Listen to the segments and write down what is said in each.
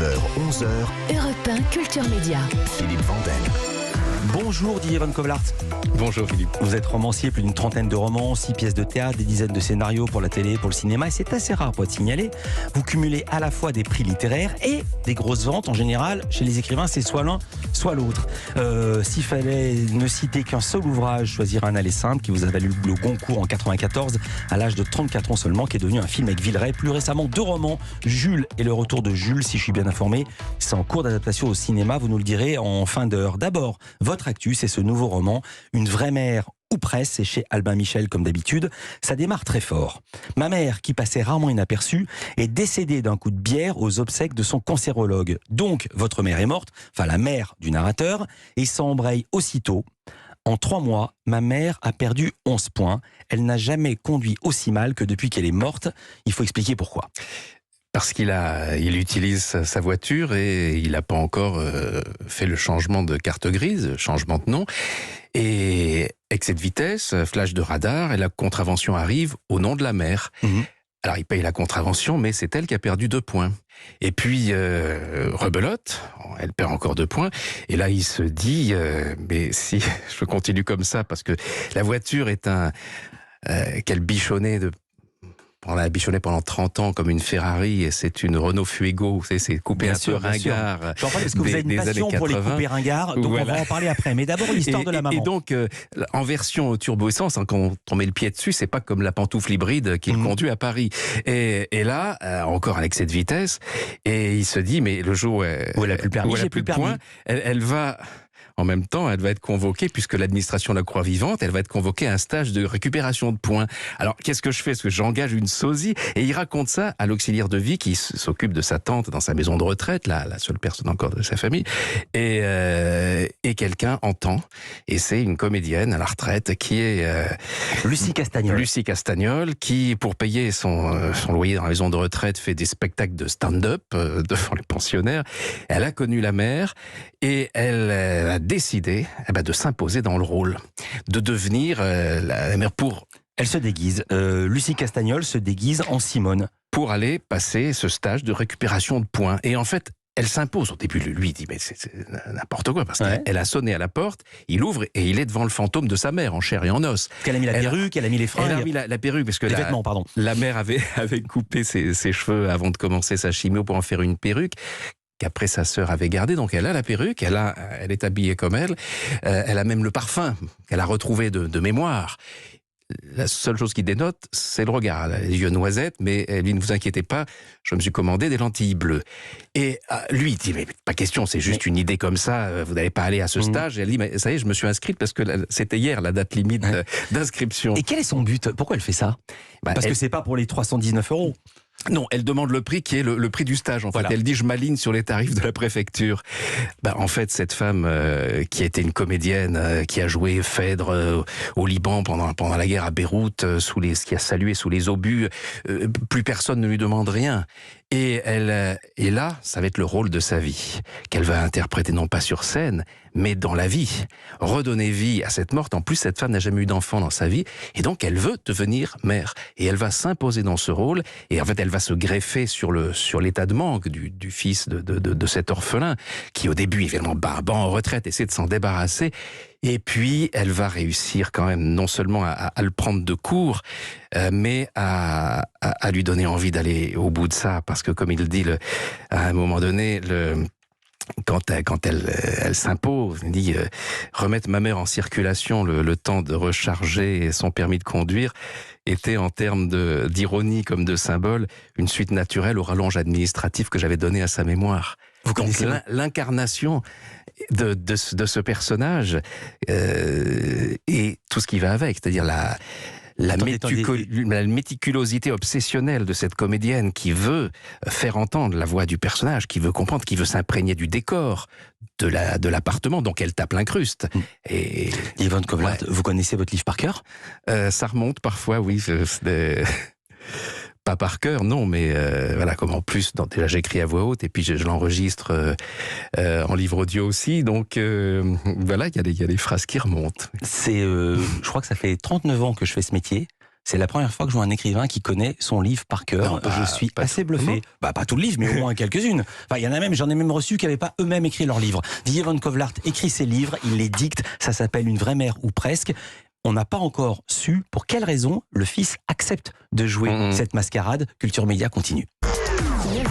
9h, 11h, Europe 1 Culture Média. Philippe Vandel. Bonjour Didier Van Kovlart. Bonjour Philippe. Vous êtes romancier, plus d'une trentaine de romans, 6 pièces de théâtre, des dizaines de scénarios pour la télé, pour le cinéma, et c'est assez rare pour être signalé. Vous cumulez à la fois des prix littéraires et des grosses ventes. En général, chez les écrivains, c'est soit l'un, soit l'autre. S'il fallait ne citer qu'un seul ouvrage, choisir un aller simple, qui vous a valu le Goncourt en 94, à l'âge de 34 ans seulement, qui est devenu un film avec Villeray. Plus récemment, 2 romans, Jules et le retour de Jules, si je suis bien informé. C'est en cours d'adaptation au cinéma, vous nous le direz en fin d'heure. D'abord, votre actu, c'est ce nouveau roman, Une vraie mère ou presque, c'est chez Albin Michel comme d'habitude. Ça démarre très fort. Ma mère, qui passait rarement inaperçue, est décédée d'un coup de bière aux obsèques de son cancérologue. Donc, votre mère est morte, enfin la mère du narrateur, et s'embraye aussitôt. En 3 mois, ma mère a perdu 11 points. Elle n'a jamais conduit aussi mal que depuis qu'elle est morte. Il faut expliquer pourquoi. Parce qu'il utilise sa voiture et il n'a pas encore fait le changement de carte grise, changement de nom. Et excès de vitesse, flash de radar, et la contravention arrive au nom de la mère. Alors il paye la contravention, mais c'est elle qui a perdu 2 points. Et puis, rebelote, elle perd encore 2 points. Et là, il se dit, mais si je continue comme ça, parce que la voiture est qu'elle bichonnait on l'a bichonné pendant 30 ans comme une Ferrari, et c'est une Renault Fuego, c'est coupé un peu ringard. J'en parle parce que vous avez une passion pour les coupés ringards, donc voilà. On va en parler après. Mais d'abord, l'histoire de la maman. Et donc, en version turbo-essence, quand on met le pied dessus, c'est pas comme la pantoufle hybride qu'il conduit à Paris. Et là, encore un excès de vitesse, et il se dit, mais le jour où elle a plus le permis, elle va... En même temps, elle va être convoquée, puisque l'administration de la Croix-Vivante, elle va être convoquée à un stage de récupération de points. Alors, qu'est-ce que je fais? Est-ce que j'engage une sosie? Et il raconte ça à l'auxiliaire de vie qui s'occupe de sa tante dans sa maison de retraite, la seule personne encore de sa famille. Et quelqu'un entend, et c'est une comédienne à la retraite qui est... Lucie Castagnol. Lucie Castagnol, qui, pour payer son loyer dans la maison de retraite, fait des spectacles de stand-up devant les pensionnaires. Elle a connu la mère, et elle a décidé de s'imposer dans le rôle, de devenir la mère pour... Elle se déguise, Lucie Castagnol se déguise en Simone. Pour aller passer ce stage de récupération de points. Et en fait, elle s'impose. Au début, lui, il dit, mais c'est n'importe quoi, parce qu'elle a sonné à la porte, il ouvre, et il est devant le fantôme de sa mère, en chair et en os. Elle a mis la perruque, elle a mis les fringues. Elle a mis la perruque, parce que les vêtements, pardon. La mère avait coupé ses cheveux avant de commencer sa chimio pour en faire une perruque, qu'après sa sœur avait gardé. Donc elle a la perruque, elle est habillée comme elle, elle a même le parfum qu'elle a retrouvé de mémoire. La seule chose qui dénote, c'est le regard. Elle a les yeux noisettes, mais elle dit, ne vous inquiétez pas, je me suis commandé des lentilles bleues. Et lui, il dit, mais pas question, c'est juste une idée comme ça, vous n'allez pas aller à ce stage. Et elle dit, mais ça y est, je me suis inscrite parce que c'était hier la date limite d'inscription. Et quel est son but? Pourquoi elle fait ça? Parce que c'est pas pour les 319 €. Non, elle demande le prix qui est le prix du stage. En fait, elle dit, je m'aligne sur les tarifs de la préfecture. En fait, cette femme qui était une comédienne, qui a joué Phèdre au Liban pendant la guerre à Beyrouth, qui a salué sous les obus, plus personne ne lui demande rien. Et là, ça va être le rôle de sa vie, qu'elle va interpréter non pas sur scène, mais dans la vie. Redonner vie à cette morte. En plus, cette femme n'a jamais eu d'enfant dans sa vie, et donc elle veut devenir mère. Et elle va s'imposer dans ce rôle, et en fait, elle va se greffer sur l'état de manque du fils de cet orphelin, qui au début, évidemment, barbant en retraite, essaie de s'en débarrasser. Et puis, elle va réussir quand même non seulement à le prendre de court, mais à lui donner envie d'aller au bout de ça. Parce que, comme il dit, à un moment donné, quand elle s'impose, elle dit remettre ma mère en circulation le temps de recharger son permis de conduire était en termes d'ironie comme de symbole une suite naturelle au rallonge administratif que j'avais donné à sa mémoire. Vous connaissez l'incarnation de ce personnage et tout ce qui va avec, c'est-à-dire la méticulosité obsessionnelle de cette comédienne qui veut faire entendre la voix du personnage, qui veut comprendre, qui veut s'imprégner du décor de l'appartement, donc elle tape l'incruste. Et Van Kovlart, vous connaissez votre livre par cœur? Ça remonte parfois, oui. Pas par cœur, non, mais voilà, comme en plus, déjà j'écris à voix haute, et puis je l'enregistre en livre audio aussi, donc voilà, il y a des phrases qui remontent. Je crois que ça fait 39 ans que je fais ce métier. C'est la première fois que je vois un écrivain qui connaît son livre par cœur. Je suis assez bluffé. Pas tout le livre, mais au moins quelques-unes. Enfin, il y en a même, j'en ai même reçu qui n'avaient pas eux-mêmes écrit leur livre. Didier Van Kovlart écrit ses livres, il les dicte. Ça s'appelle Une vraie mère ou presque. On n'a pas encore su pour quelle raison le fils accepte de jouer cette mascarade. Culture Média continue. 9h,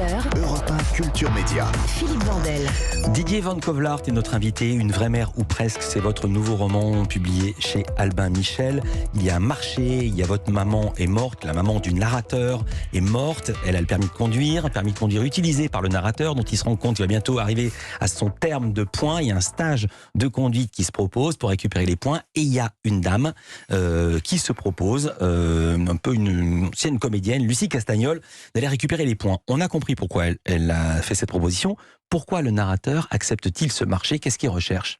11h, Europe 1 Culture Média. Philippe Vandel. Didier Van Kovlart est notre invité. Une vraie mère ou presque, c'est votre nouveau roman publié chez Albin Michel. Il y a un marché, il y a votre maman est morte, la maman du narrateur est morte. Elle a le permis de conduire utilisé par le narrateur, dont il se rend compte qu'il va bientôt arriver à son terme de points. Il y a un stage de conduite qui se propose pour récupérer les points. Et il y a une dame qui se propose, un peu une ancienne comédienne, Lucie Castagnol, d'aller récupérer les points. On a compris pourquoi elle a fait cette proposition. Pourquoi le narrateur accepte-t-il ce marché? Qu'est-ce qu'il recherche?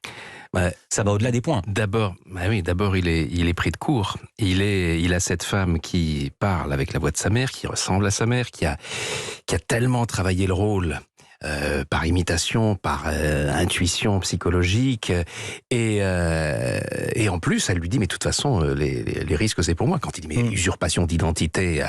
Ça va au-delà des points. D'abord, il est pris de court. Il a cette femme qui parle avec la voix de sa mère, qui ressemble à sa mère, qui a tellement travaillé le rôle. Par imitation, par intuition psychologique, et en plus elle lui dit mais de toute façon les risques c'est pour moi. Quand il dit mais usurpation d'identité,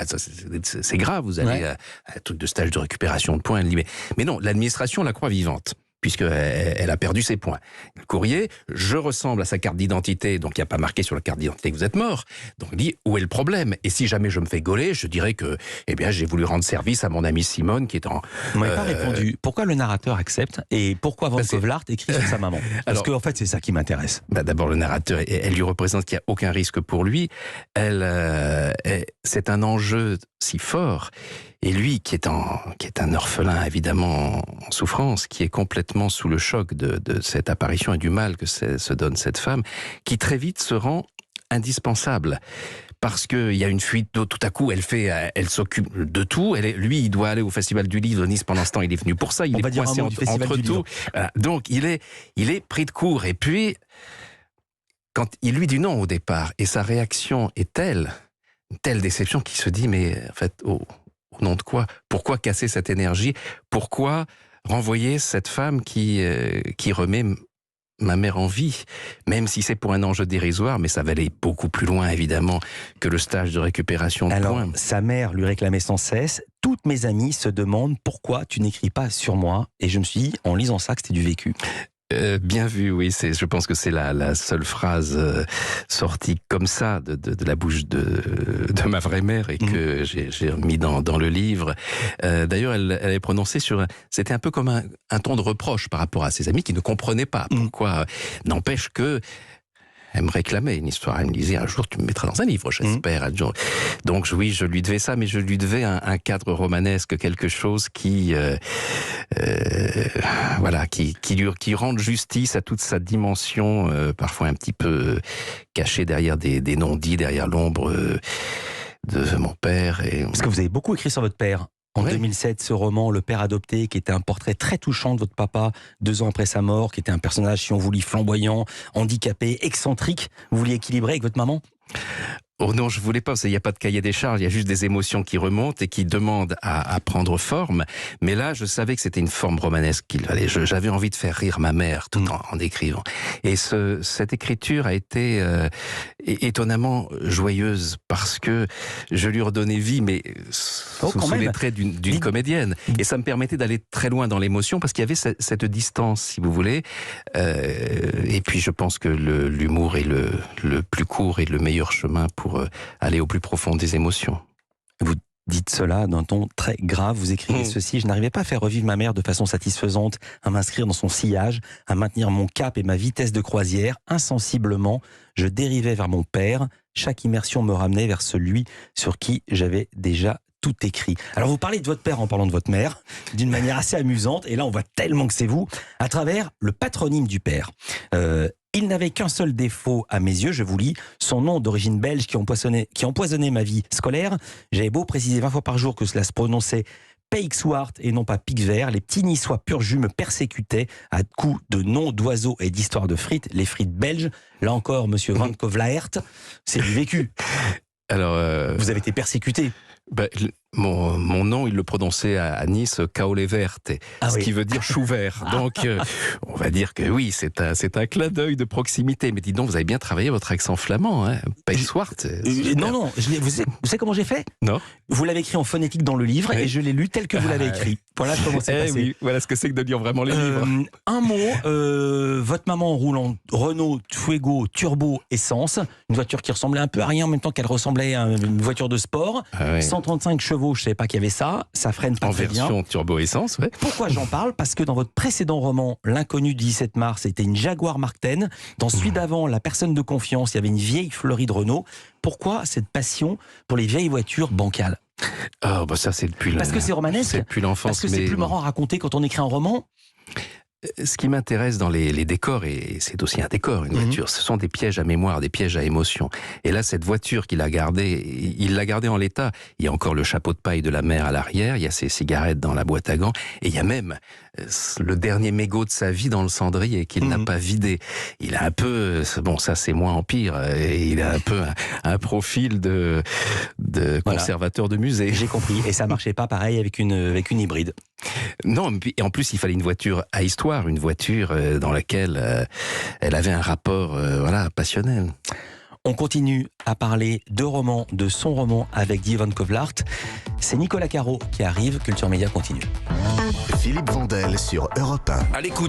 c'est grave, vous allez à un truc de stage de récupération de points. Elle dit mais non, l'administration la croit vivante, puisqu'elle a perdu ses points. Le courrier, je ressemble à sa carte d'identité, donc il n'y a pas marqué sur la carte d'identité que vous êtes mort. Donc il dit, où est le problème? Et si jamais je me fais gauler, je dirais que j'ai voulu rendre service à mon amie Simone qui est en... Vous m'avez pas répondu. Pourquoi le narrateur accepte et pourquoi Van Kovlart écrit sur sa maman? Parce qu'en fait, c'est ça qui m'intéresse. D'abord, le narrateur, elle lui représente qu'il n'y a aucun risque pour lui. C'est un enjeu si fort. Et lui, qui est un orphelin évidemment en souffrance, qui est complètement sous le choc de cette apparition et du mal que se donne cette femme, qui très vite se rend indispensable. Parce qu'il y a une fuite d'eau, tout à coup, elle s'occupe de tout. Lui, il doit aller au Festival du Livre de Nice pendant ce temps, il est venu pour ça, il est coincé entre tout. Donc, il est pris de court. Et puis, quand il lui dit non au départ, et sa réaction est telle déception qu'il se dit, mais en fait, au nom de quoi? Pourquoi casser cette énergie? Pourquoi renvoyer cette femme qui remet ma mère en vie? Même si c'est pour un enjeu dérisoire, mais ça va aller beaucoup plus loin, évidemment, que le stage de récupération de points. Sa mère lui réclamait sans cesse. Toutes mes amies se demandent pourquoi tu n'écris pas sur moi. Et je me suis dit, en lisant ça, que c'était du vécu. Bien vu, oui. Je pense que c'est la seule phrase sortie comme ça de la bouche de ma vraie mère et que j'ai remis dans le livre. D'ailleurs, elle est prononcée c'était un peu comme un ton de reproche par rapport à ses amis qui ne comprenaient pas pourquoi. N'empêche que elle me réclamait une histoire. Elle me disait, un jour, tu me mettras dans un livre, j'espère. Donc oui, je lui devais ça, mais je lui devais un cadre romanesque, quelque chose qui rende justice à toute sa dimension, parfois un petit peu cachée derrière des non-dits, derrière l'ombre de mon père. Parce que vous avez beaucoup écrit sur votre père. En 2007, ce roman, Le Père adopté, qui était un portrait très touchant de votre papa, 2 ans après sa mort, qui était un personnage, si on voulait, flamboyant, handicapé, excentrique. Vous vouliez équilibrer avec votre maman? Oh non, je voulais pas, parce qu'il n'y a pas de cahier des charges, il y a juste des émotions qui remontent et qui demandent à prendre forme. Mais là, je savais que c'était une forme romanesque qu'il fallait. J'avais envie de faire rire ma mère tout en écrivant. Et cette écriture a été étonnamment joyeuse parce que je lui redonnais vie, mais sous les traits d'une comédienne. Et ça me permettait d'aller très loin dans l'émotion parce qu'il y avait cette distance, si vous voulez. Et puis je pense que l'humour est le plus court et le meilleur chemin pour aller au plus profond des émotions. Vous dites cela d'un ton très grave, vous écrivez ceci: je n'arrivais pas à faire revivre ma mère de façon satisfaisante, à m'inscrire dans son sillage, à maintenir mon cap et ma vitesse de croisière. Insensiblement, je dérivais vers mon père. Chaque immersion me ramenait vers celui sur qui j'avais déjà tout écrit. Alors vous parlez de votre père en parlant de votre mère, d'une manière assez amusante, et là on voit tellement que c'est vous, à travers le patronyme du père. Il n'avait qu'un seul défaut à mes yeux, je vous lis, son nom d'origine belge qui empoisonnait ma vie scolaire. J'avais beau préciser 20 fois par jour que cela se prononçait Peixwart et non pas Pic-Vert. Les petits niçois pur jus me persécutaient à coups de noms d'oiseaux et d'histoires de frites, les frites belges. Là encore, monsieur Van Kovlart, c'est du vécu. Alors, vous avez été persécuté. Mon nom, il le prononçait à Nice, Caole Verte, ce qui veut dire chou vert. Donc, on va dire que oui, c'est un clin d'œil de proximité. Mais dis donc, vous avez bien travaillé votre accent flamand, hein, Peixwart. Non, vous savez comment j'ai fait? Non. Vous l'avez écrit en phonétique dans le livre et je l'ai lu tel que vous l'avez écrit. Voilà comment c'est passé. Oui, voilà ce que c'est que de lire vraiment les livres. Un mot, votre maman roule en Renault Fuego Turbo Essence, une voiture qui ressemblait un peu à rien en même temps qu'elle ressemblait à une voiture de sport. 135 chevaux, je ne savais pas qu'il y avait ça freine pas très bien. En version Turbo Essence, ouais. Pourquoi j'en parle? Parce que dans votre précédent roman, L'inconnu du 17 mars, c'était une Jaguar Mark X. Dans celui d'avant, La personne de confiance, il y avait une vieille fleurie de Renault. Pourquoi cette passion pour les vieilles voitures bancales? Ah, bah ça c'est depuis Parce que c'est romanesque. C'est depuis l'enfance. Parce que c'est plus marrant à raconter quand on écrit un roman. Ce qui m'intéresse dans les décors, et c'est aussi un décor, une voiture, ce sont des pièges à mémoire, des pièges à émotion. Et là, cette voiture qu'il a gardée, il l'a gardée en l'état. Il y a encore le chapeau de paille de la mère à l'arrière, il y a ses cigarettes dans la boîte à gants, et il y a même le dernier mégot de sa vie dans le cendrier qu'il n'a pas vidé. Il a un peu, bon ça c'est moins empire, il a un peu un profil de conservateur de musée. J'ai compris, et ça marchait pas pareil avec une hybride. Non, et en plus il fallait une voiture à histoire, une voiture dans laquelle elle avait un rapport passionnel. On continue à parler de son roman avec Guy Van Kovlart. C'est Nicolas Caro qui arrive, Culture Média continue. Philippe Vandel sur Europe 1. À l'écoute.